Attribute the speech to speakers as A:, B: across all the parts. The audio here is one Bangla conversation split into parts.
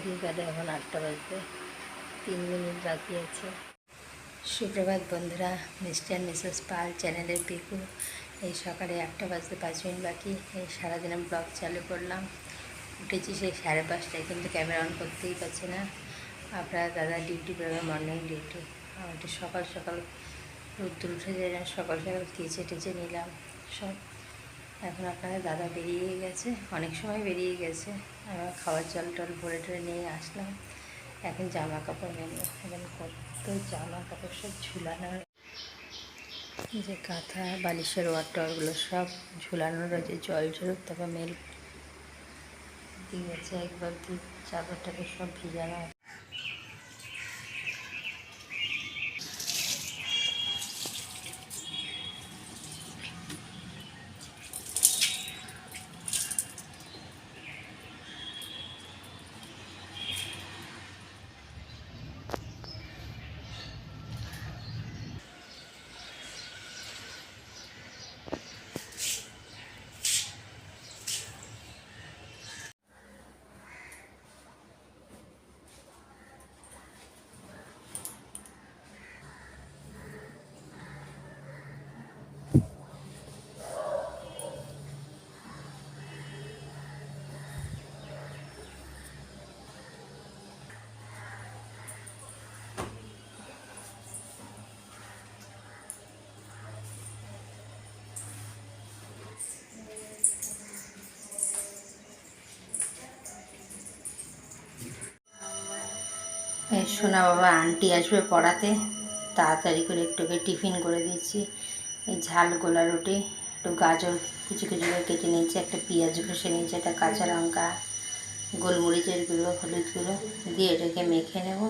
A: ঘড়ির কাটে এখন 8টা বাজতে 3 মিনিট বাকি আছে। সুপ্রভাত বন্ধুরা, মিস্টার অ্যান্ড মিসেস পাল চ্যানেলের পিকু। এই সকালে 8টা বাজতে 5 মিনিট বাকি। এই সারাদিনে ব্লগ চালু করলাম। উঠেছি সেই 5:30টায়, কিন্তু ক্যামেরা অন করতেই পারছি না। আপনার দাদা ডিউটি করবে, মর্নিং ডিউটি। আমার একটু সকাল সকাল রোদ্দুর উঠে যায় না, সকাল সকাল কেচে টেচে নিলাম সব। এখন আপনাদের দাদা বেরিয়ে গেছে, অনেক সময় বেরিয়ে গেছে। আমার খাবার জল টল ভরে টরে নিয়ে আসলাম। এখন জামা কাপড় নেব। এখন কত জামা কাপড় সব ঝুলানো, যে কাঁথা বালিশের ওয়ারগুলো সব ঝুলানো রয়েছে। জল ঝরুক, তারপর মেল দিয়েছে একবার চাদরটাকে সব ভিজানো। শোনা বাবা আন্টি আসবে পড়াতে, তাড়াতাড়ি করে একটুকে টিফিন করে দিচ্ছি। এই ঝাল গোলা রুটি, একটু গাজর কুচি কুচি করে কেটে নিয়েছি, একটা পেঁয়াজ ঘষে নিয়েছি, একটা কাঁচা লঙ্কা, গোলমরিচের গুঁড়ো, হলুদ গুঁড়ো দিয়ে এটাকে মেখে নেব।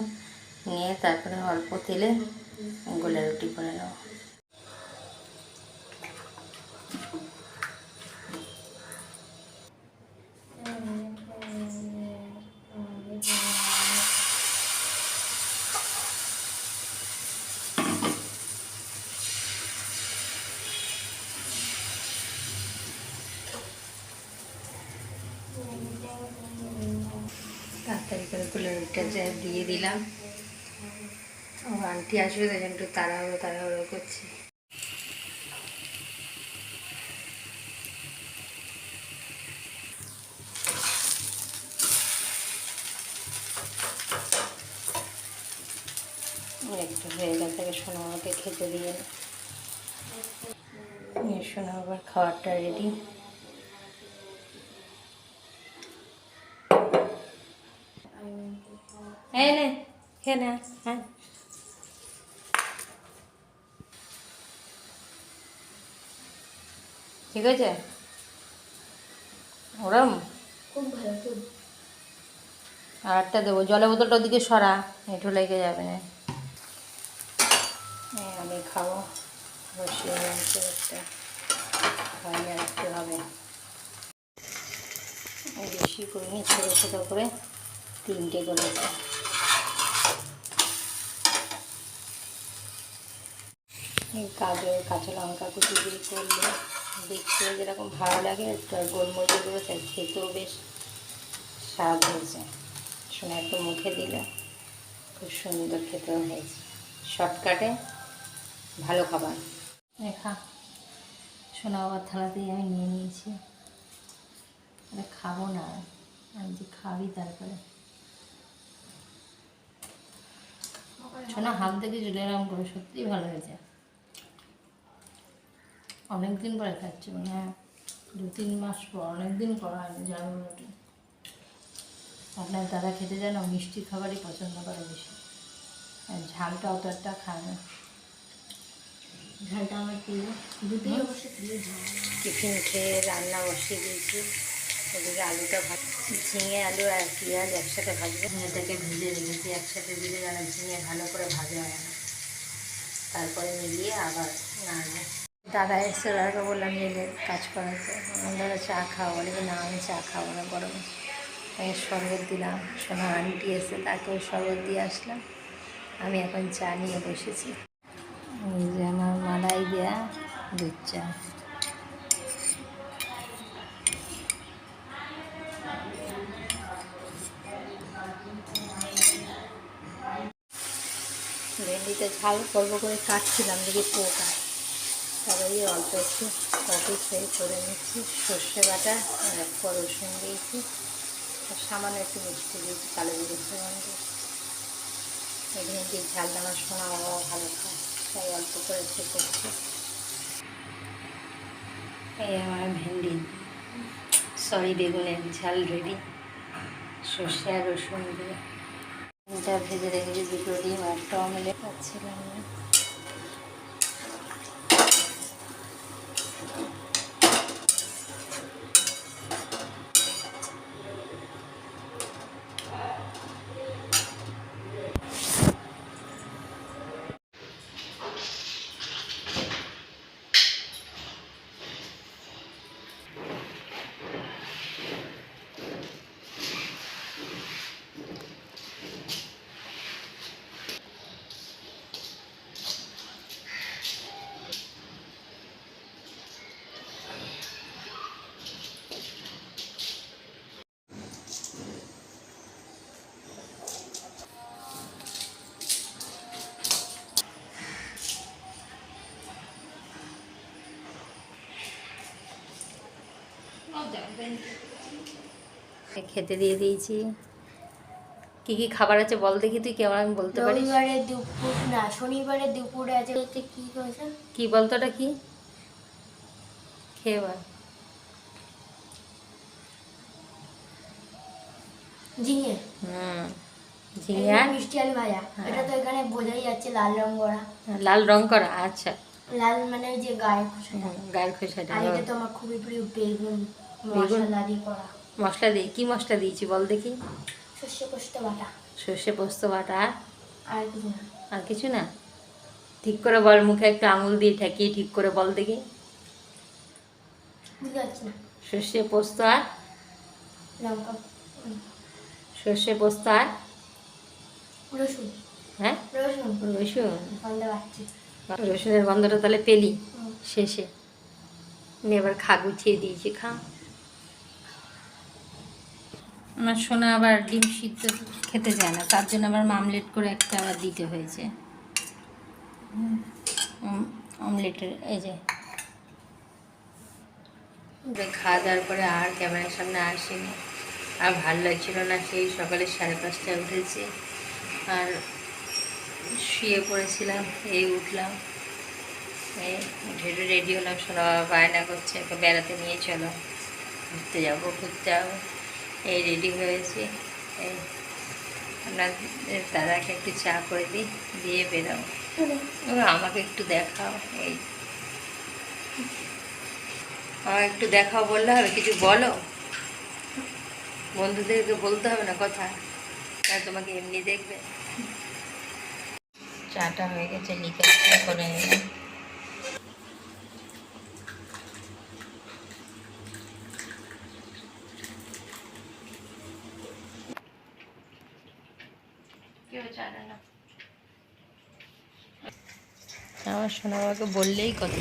A: নিয়ে তারপরে অল্প তেলে গোলা রুটি করে নেব। তাড়াতাড়ি করে গোলা রুটিটা দিয়ে দিলাম। ও আন্টি আসবে, তাই জন্য একটু তাড়াহুড়ো করছি। একটু হয়ে গেল, থেকে সোনা আমাকে খেতে দিয়ে সোনা আবার খাবারটা রেডি। এই নে খেয়ে নে। হ্যাঁ, ঠিক আছে, ওরম খুব ভালো। খুব আরেকটা দেবো, জলের বোতলটা ওদিকে সরা, এঁঠো লেগে যাবে না। আমি খাবো, বসিয়ে একটা খাইয়ে রাখতে হবে। বেশি করে নিয়ে ছোটো ছোটো করে 3টে করেছি। এই গাজর কাঁচা লঙ্কা কুচি দিয়ে করলে দেখতে যেরকম ভালো লাগে, একটু আর গোলমরিচের গুঁড়ো, তাই খেতেও বেশ স্বাদ হয়েছে। শোনা একটু মুখে দিলে খুব সুন্দর খেতেও হয়েছে। শর্টকাটে ভালো খাবার। খা, শোনা বাবার থালাতেই আমি নিয়ে নিয়েছি। খাবো না, আমি যে খাবি তারপরে। শোনা হাত থেকে চলে এরকম করে, সত্যিই ভালো হয়েছে। অনেকদিন পরে খাচ্ছি, মানে 2-3 মাস পর, অনেকদিন পর হয়নি জানো রুটি। আপনার দাদা খেতে যায় না, মিষ্টি খাবারই পছন্দ করে বেশি, আর ঝালটা অত একটা খায় না। ঝালটা আমার প্রিয়, দুটোই অবশ্য প্রিয়। টিফিন খেয়ে রান্না বসিয়ে দিয়েছি। ওদিকে আলুটা ঝিঙে আলু আর পেঁয়াজ একসাথে ভাজবো। ঝিঙেটাকে ভেজে রেখেছি একসাথে দিলে, যেন ঝিঙে ভালো করে ভাজা হয় না, তারপরে মিলিয়ে আবার নাড়বো। দাদা এসে দাদাকে বললাম যে কাজ করাতে, দাদা চা খাও, বলে কি না আমি চা খাবো না গরমে। আমি শরবত দিলাম, শোনা আন্টি এসে তাকেও শরবত দিয়ে আসলাম। আমি এখন চা নিয়ে বসেছি। এই যে আমার মালাই দেয়া দুধ চা। ভেন্ডিতে ঝাল করবো করে কাটছিলাম, দেখি পোকা, তারপরে অল্প একটু কপি ফ্রাই করে নিচ্ছি, সর্ষে বাটা আর এক পর রসুন দিয়েছি, আর সামান্য একটু মিষ্টি দিয়েছি, কালো জিরে ফোড়ন দিয়ে। এই ভেন্ডির ঝালটা আমার সোনা বাবা ভালো খায়, তাই অল্প করে একটু করছি। এই আমার ভেন্ডি বেগুনের ঝাল রেডি, সর্ষে আর রসুন দিয়ে। এটা ভেজে রেখেছি, দুটো ডিম আর একটা অমলেট পাচ্ছিলাম না। খেতে দিয়ে দিয়েছি। কি কি খাবার আছে বল দেখি, তুই কেমন আমি বলতে পারি।
B: রবিবারে দুপুর না, শনিবারে দুপুরে আছে হচ্ছে কি করেছে,
A: কি বলতো ওটা কি খেয়ে বল।
B: ঝিঙে,
A: ঝিঙে আর
B: মিষ্টি আলু ভাজা। এটা তো এখানে বোঝাই যাচ্ছে লাল রং করা।
A: লাল রং করা, আচ্ছা।
B: লাল মানে ওই যে গায়ের খোসাটা।
A: গায়ের খোসাটা।
B: আর এটা তো আমার খুবই প্রিয় বেগুন, মশলা দিয়ে করা।
A: মশলা দিয়ে কি মশলা দিয়েছি বল দেখি।
B: সর্ষে পোস্ত বাটা।
A: সর্ষে পোস্ত বাটা
B: আর কিছু না।
A: আর কিছু না? ঠিক করে বল, মুখে একটা আঙুল দিয়ে ঠেকিয়ে ঠিক করে বল দেখি।
B: বুঝতে পারছি না।
A: সর্ষে পোস্ত আর
B: লঙ্কা,
A: সর্ষে পোস্ত আর
B: রসুন।
A: হ্যাঁ
B: রসুন,
A: রসুন।
B: গন্ধ পাচ্ছি।
A: রসুনের গন্ধটা তাহলে পেলি শেষে। এবার খা, গুছিয়ে দিয়েছি, খা। আমার সোনা আবার ডিম সিদ্ধ খেতে চায় না, তার জন্য আবার মামলেট করে একটা আবার দিতে হয়েছে। অমলেটের এই যে খাওয়া দাওয়ার পরে আর ক্যামেরার সামনে আসিনি, আর ভালো লাগছিল না। সেই সকালে 5:30টায় উঠেছি আর শুয়ে পড়েছিলাম, এই উঠলাম, এই উঠে রেডি হলাম। সোনা বাবা বায়না করছে ওকে বেড়াতে নিয়ে চলো, ঘুরতে যাবো। এই রেডি হয়েছি। এই আপনাদের দাদাকে একটু চা করে দিই, দিয়ে বেরাও। আমাকে একটু দেখাও, এই আমাকে একটু দেখাও বললে হবে, কিছু বলো। বন্ধুদেরকে বলতে হবে না কথা, তাই তোমাকে এমনি দেখবে। চাটা হয়ে গেছে, লিকার চা করে নিলাম। আমার সোনা বাবাকে বললেই কথা।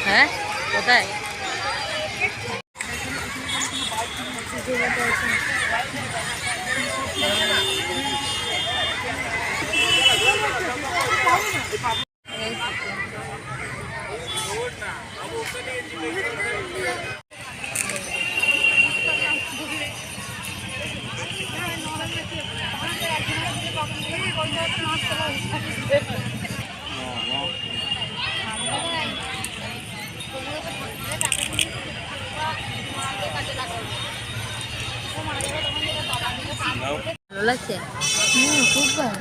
A: হ্যাঁ, কোথায়? ভালো লাগছে? খুব ভালো।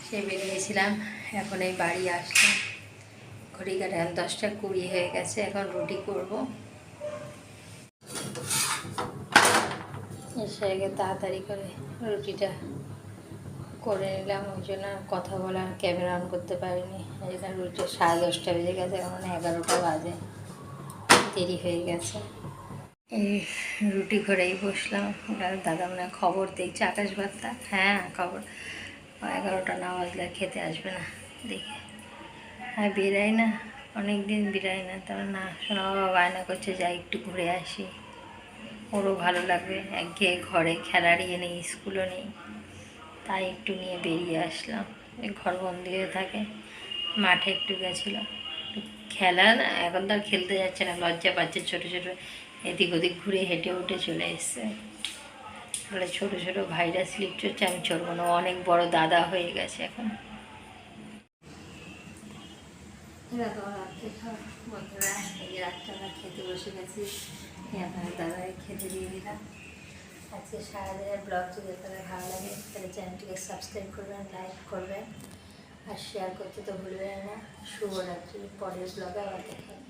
A: সে বেরিয়েছিলাম, এখন এই বাড়ি আসলাম। ঘড়ি কাটে এখন 10টা 20 হয়ে গেছে। এখন রুটি করব। এসে আগে তাড়াতাড়ি করে রুটিটা করে নিলাম, ওই জন্য কথা বলার ক্যামেরা অন করতে পারিনি। এখানে রুটি 10:30 বেজে গেছে, এখন 11টা বাজে, দেরি হয়ে গেছে। এই রুটি করেই বসলাম। দাদা মনে খবর দেখছে, আকাশ বার্তা। হ্যাঁ খবর 11টা না বাজলে খেতে আসবে না দেখে। হ্যাঁ বেরাই না, অনেক দিন বেরাই না, তার না শোনা বাবা বায়না করছে যাই একটু ঘুরে আসি, ওরও ভালো লাগবে, একঘেয়ে ঘরে খেলার ইয়ে নেই, স্কুলও নেই, তাই একটু নিয়ে বেরিয়ে আসলাম। এই ঘর বন্দি হয়ে থাকে, মাঠে একটু গেছিলো খেলা না, এখন তো আর খেলতে যাচ্ছে না, লজ্জা পাচ্ছে, ছোটো ছোটো এদিক ওদিক ঘুরে হেঁটে উঠে চলে এসছে। বলে ছোটো ছোটো ভাইরা স্লিপ চড়ছে, আমি চড়বো না, অনেক বড় দাদা হয়ে গেছে এখন। বন্ধুরা এই রাতটা আমরা খেতে বসে গেছি, আপনার দাদাকে খেতে দিয়ে দিলাম। আজকে সারাদিনের ব্লগ যদি আপনাদের ভালো লাগে তাহলে চ্যানেলটিকে সাবস্ক্রাইব করবেন, লাইক করবেন আর শেয়ার করতে তো ভুলবেন না। শুভরাত্রি, পরের ব্লগে আবার দেখা হবে।